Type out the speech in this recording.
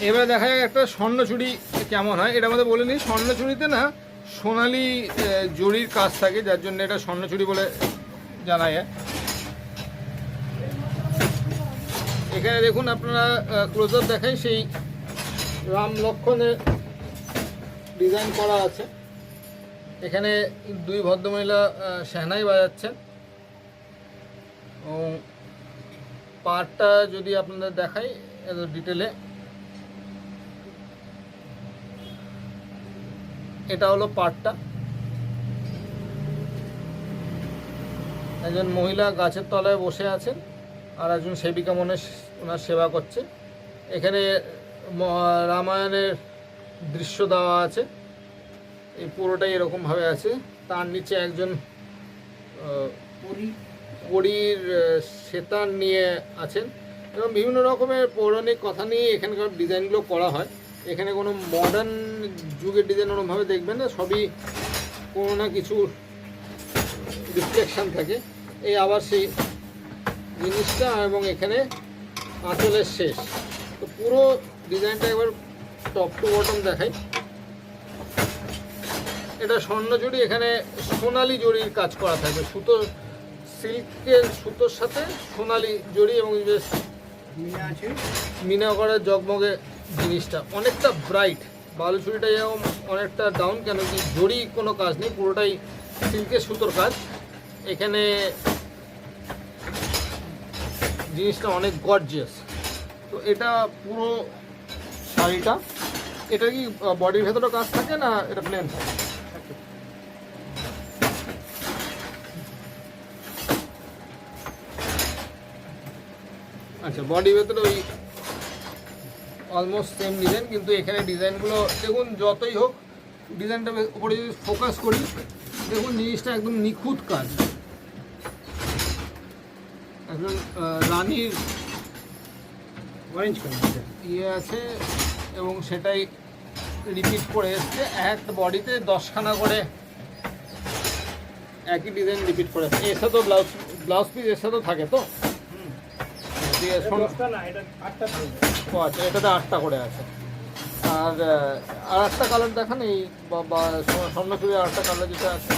এবারে দেখা যাক একটা স্বর্ণচুড়ি কেমন হয়। এটার মধ্যে বলে নিই, স্বর্ণচুড়িতে না সোনালি জরির কাজ থাকে, যার জন্য এটা স্বর্ণচুড়ি বলে জানা যায়। এখানে দেখুন আপনারা ক্লোজ আপ দেখাই, সেই রাম লক্ষ্মণের ডিজাইন করা আছে। এখানে দুই ভদ্রমহিলা সেহনাই বাজাচ্ছেন এবং পার্টটা যদি আপনাদের দেখাই ডিটেলে, এটা হলো পার্টটা। একজন মহিলা গাছের তলায় বসে আছেন আর একজন সেবিকা মনে ওনার সেবা করছে। এখানে রামায়ণের দৃশ্য দেওয়া আছে, এই পুরোটাই এরকমভাবে আছে। তার নিচে একজন পরীর সেতার নিয়ে আছেন এবং বিভিন্ন রকমের পৌরাণিক কথা নিয়ে এখানকার ডিজাইনগুলো করা হয়। এখানে কোনো মডার্ন যুগের ডিজাইন ওরকমভাবে দেখবেন না, সবই কোনো না কিছু রিফ্লেকশান থাকে। এই আবার সেই জিনিসটা, এবং এখানে আঁচলের শেষ। তো পুরো ডিজাইনটা একবার টপ টু বটম দেখাই। এটা স্বর্ণজড়ি, এখানে সোনালি জড়ির কাজ করা থাকবে, সুতো সিল্কের সুতোর সাথে সোনালি জড়ি এবং বেশ মিনা করার জগমগে জিনিসটা অনেকটা ব্রাইট। বালুচুরিটা যেমন অনেকটা ডাউন, কেন কি জড়ি কোনো কাজ নেই, পুরোটাই সিল্কের সুতোর কাজ। এখানে জিনিসটা অনেক গর্জিয়াস। তো এটা পুরো শাড়িটা, এটা কি বডির ভেতরে কাজ থাকে না এটা প্লেন থাকে? আচ্ছা, বডির ভেতরে ওই অলমোস্ট সেম ডিজাইন, কিন্তু এখানে ডিজাইনগুলো দেখুন, যতই হোক ডিজাইনটা উপরে যদি ফোকাস করি, দেখুন জিনিসটা একদম নিখুঁত কাজ। একজন রানীর অরেঞ্জ কালার ইয়ে আছে এবং সেটাই রিপিট করে এসছে। একটা বডিতে 10খানা করে একই ডিজাইন রিপিট করে এসছে। এর সাথেও ব্লাউজ পিস এর সাথেও থাকে তো? ও আচ্ছা, এটাতে 8টা করে আছে। আর একটা কালার দেখান, এই স্বর্ণচুড়ি আর একটা কালার যেটা আছে।